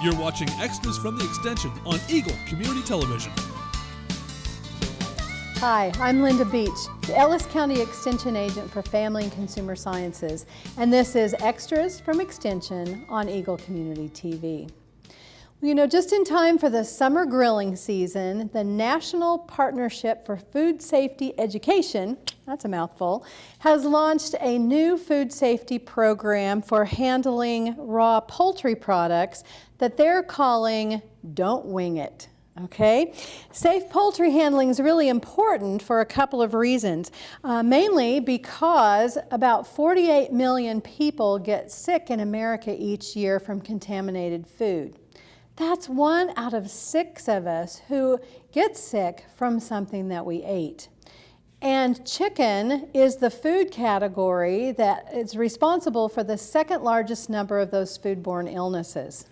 You're watching Extras from the Extension on Eagle Community Television. Hi, I'm Linda Beech, the Ellis County Extension Agent for Family and Consumer Sciences, and this is Extras from Extension on Eagle Community TV. You know, just in time for the summer grilling season, the National Partnership for Food Safety Education, that's a mouthful, has launched a new food safety program for handling raw poultry products that they're calling Don't Wing It. Okay, safe poultry handling is really important for a couple of reasons, mainly because about 48 million people get sick in America each year from contaminated food. That's 1 out of 6 of us who get sick from something that we ate. And chicken is the food category that is responsible for the second largest number of those foodborne illnesses.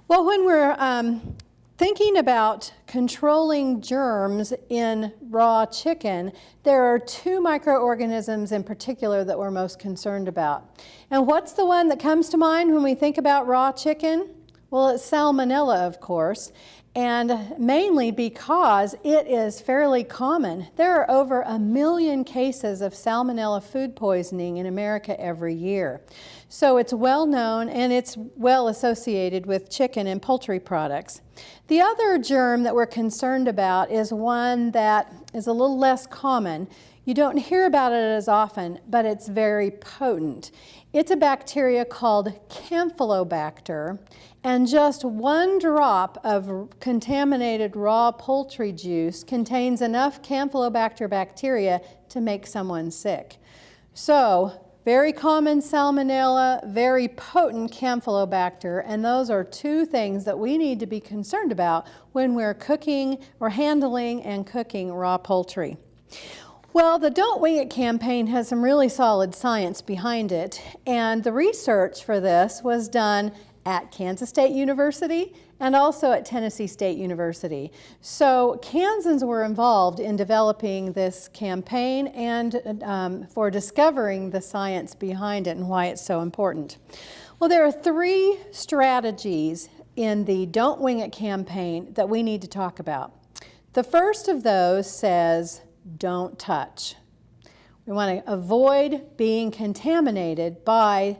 Well, when we're thinking about controlling germs in raw chicken, there are 2 microorganisms in particular that we're most concerned about. And what's the one that comes to mind when we think about raw chicken? Well, it's salmonella, of course, and mainly because it is fairly common. There are over 1 million cases of salmonella food poisoning in America every year. So it's well known and it's well associated with chicken and poultry products. The other germ that we're concerned about is one that is a little less common. You don't hear about it as often, but it's very potent. It's a bacteria called Campylobacter, and just 1 drop of contaminated raw poultry juice contains enough Campylobacter bacteria to make someone sick. So, very common salmonella, very potent Campylobacter, and those are 2 things that we need to be concerned about when we're cooking or handling and cooking raw poultry. Well, the Don't Wing It campaign has some really solid science behind it, and the research for this was done at Kansas State University and also at Tennessee State University. So Kansans were involved in developing this campaign and for discovering the science behind it and why it's so important. Well, there are 3 strategies in the Don't Wing It campaign that we need to talk about. The first of those says, don't touch. We want to avoid being contaminated by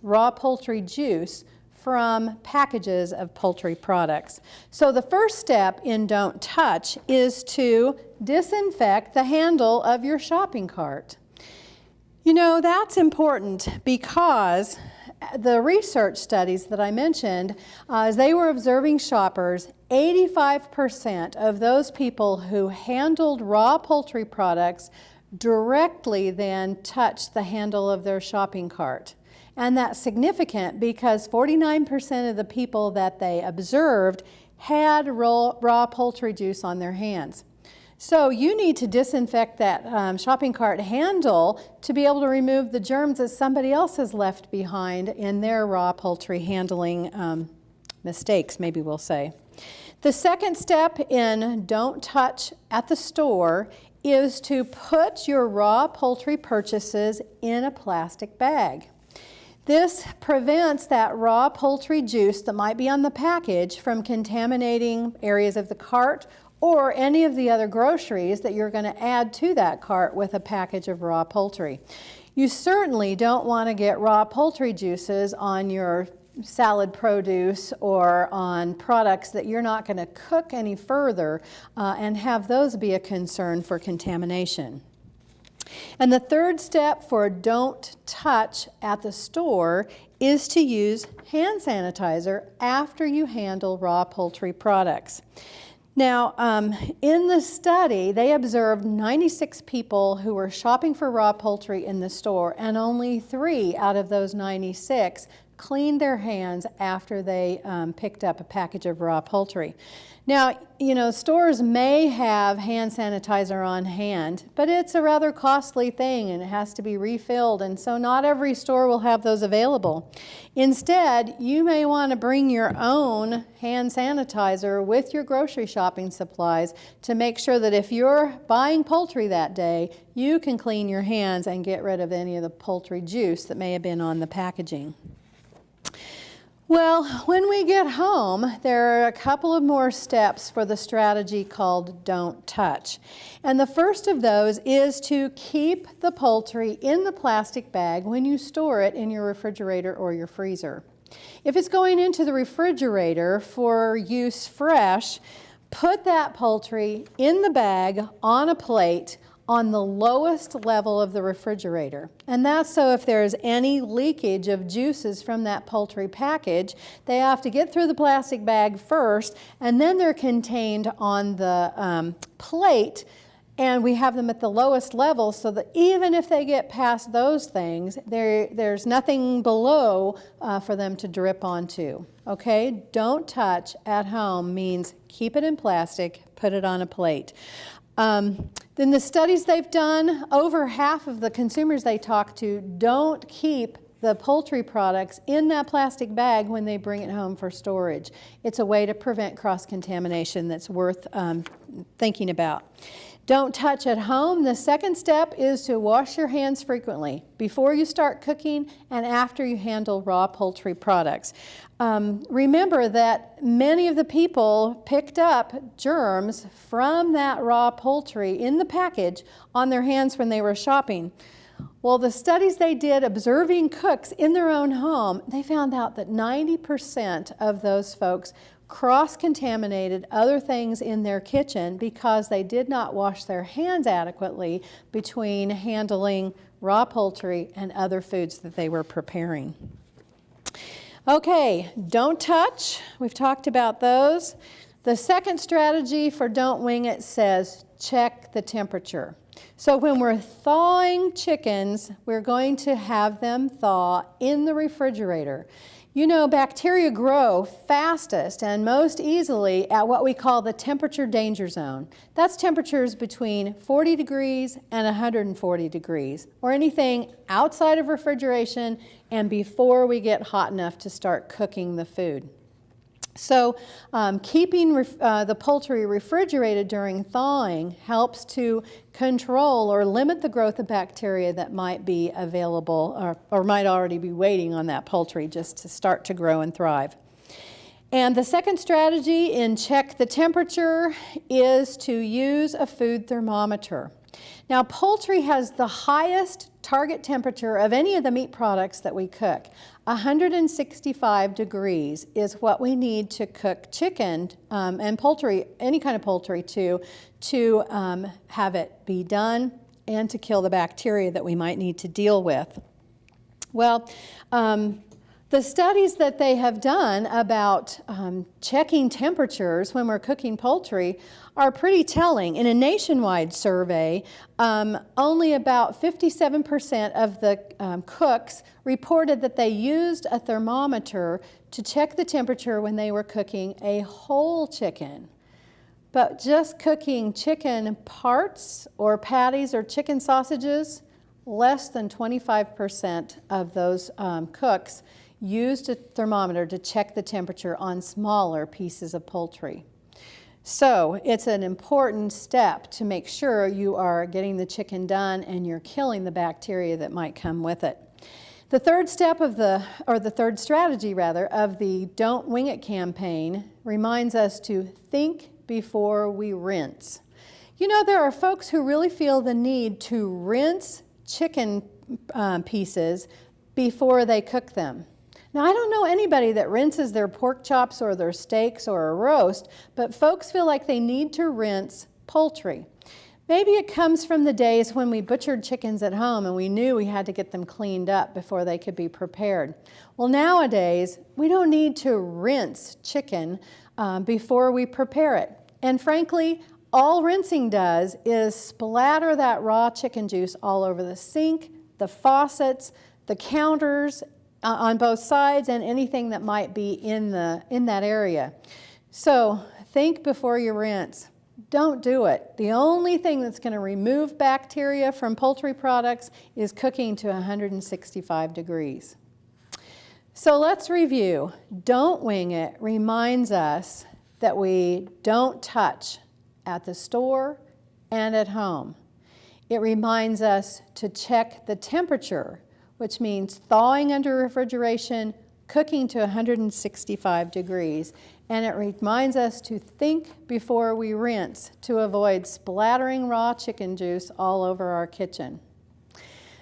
raw poultry juice from packages of poultry products. So the first step in Don't Touch is to disinfect the handle of your shopping cart. You know, that's important because the research studies that I mentioned, as they were observing shoppers, 85% of those people who handled raw poultry products directly then touched the handle of their shopping cart. And that's significant because 49% of the people that they observed had raw poultry juice on their hands. So you need to disinfect that shopping cart handle to be able to remove the germs that somebody else has left behind in their raw poultry handling mistakes, maybe we'll say. The second step in Don't Touch at the store is to put your raw poultry purchases in a plastic bag. This prevents that raw poultry juice that might be on the package from contaminating areas of the cart or any of the other groceries that you're going to add to that cart with a package of raw poultry. You certainly don't want to get raw poultry juices on your salad produce or on products that you're not going to cook any further and have those be a concern for contamination. And the third step for Don't Touch at the store is to use hand sanitizer after you handle raw poultry products. Now, in the study, they observed 96 people who were shopping for raw poultry in the store, and only 3 out of those 96 cleaned their hands after they picked up a package of raw poultry. Now, you know, stores may have hand sanitizer on hand, but it's a rather costly thing and it has to be refilled, and so not every store will have those available. Instead, you may want to bring your own hand sanitizer with your grocery shopping supplies to make sure that if you're buying poultry that day, you can clean your hands and get rid of any of the poultry juice that may have been on the packaging. Well, when we get home, there are a couple of more steps for the strategy called don't touch. And the first of those is to keep the poultry in the plastic bag when you store it in your refrigerator or your freezer. If it's going into the refrigerator for use fresh, put that poultry in the bag on a plate on the lowest level of the refrigerator. And that's so if there's any leakage of juices from that poultry package, they have to get through the plastic bag first, and then they're contained on the plate, and we have them at the lowest level so that even if they get past those things, there's nothing below for them to drip onto. Okay? Don't touch at home means keep it in plastic, put it on a plate. Then the studies they've done, over half of the consumers they talk to don't keep the poultry products in that plastic bag when they bring it home for storage. It's a way to prevent cross-contamination that's worth thinking about. Don't touch at home. The second step is to wash your hands frequently before you start cooking and after you handle raw poultry products. Remember that many of the people picked up germs from that raw poultry in the package on their hands when they were shopping. Well, the studies they did observing cooks in their own home, they found out that 90% of those folks cross-contaminated other things in their kitchen because they did not wash their hands adequately between handling raw poultry and other foods that they were preparing. Okay, don't touch. We've talked about those. The second strategy for don't wing it says check the temperature. So when we're thawing chickens, we're going to have them thaw in the refrigerator. You know, bacteria grow fastest and most easily at what we call the temperature danger zone. That's temperatures between 40 degrees and 140 degrees, or anything outside of refrigeration and before we get hot enough to start cooking the food. So keeping the poultry refrigerated during thawing helps to control or limit the growth of bacteria that might be available or might already be waiting on that poultry just to start to grow and thrive. And the second strategy in check the temperature is to use a food thermometer. Now, poultry has the highest target temperature of any of the meat products that we cook. 165 degrees is what we need to cook chicken and poultry, any kind of poultry to have it be done and to kill the bacteria that we might need to deal with. Well, the studies that they have done about checking temperatures when we're cooking poultry are pretty telling. In a nationwide survey, only about 57% of the cooks reported that they used a thermometer to check the temperature when they were cooking a whole chicken. But just cooking chicken parts or patties or chicken sausages, less than 25% of those cooks used a thermometer to check the temperature on smaller pieces of poultry. So it's an important step to make sure you are getting the chicken done and you're killing the bacteria that might come with it. The third step of the third strategy rather, of the Don't Wing It campaign reminds us to think before we rinse. You know, there are folks who really feel the need to rinse chicken pieces before they cook them. Now, I don't know anybody that rinses their pork chops or their steaks or a roast, but folks feel like they need to rinse poultry. Maybe it comes from the days when we butchered chickens at home and we knew we had to get them cleaned up before they could be prepared. Well, nowadays, we don't need to rinse chicken before we prepare it. And frankly, all rinsing does is splatter that raw chicken juice all over the sink, the faucets, the counters, on both sides, and anything that might be in that area. So think before you rinse. Don't do it. The only thing that's going to remove bacteria from poultry products is cooking to 165 degrees. So let's review. Don't wing it reminds us that we don't touch at the store and at home. It reminds us to check the temperature, which means thawing under refrigeration cooking to 165 degrees, and it reminds us to think before we rinse to avoid splattering raw chicken juice all over our kitchen.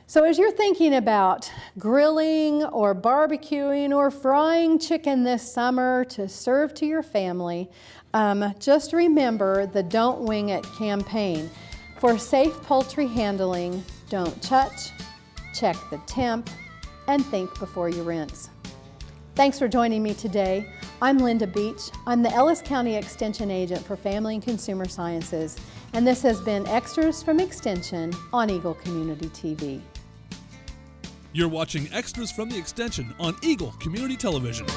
So as you're thinking about grilling or barbecuing or frying chicken this summer to serve to your family, just remember the Don't Wing It campaign. For safe poultry handling, don't touch, check the temp, and think before you rinse. Thanks for joining me today. I'm Linda Beech. I'm the Ellis County Extension Agent for Family and Consumer Sciences, and this has been Extras from Extension on Eagle Community TV. You're watching Extras from the Extension on Eagle Community Television.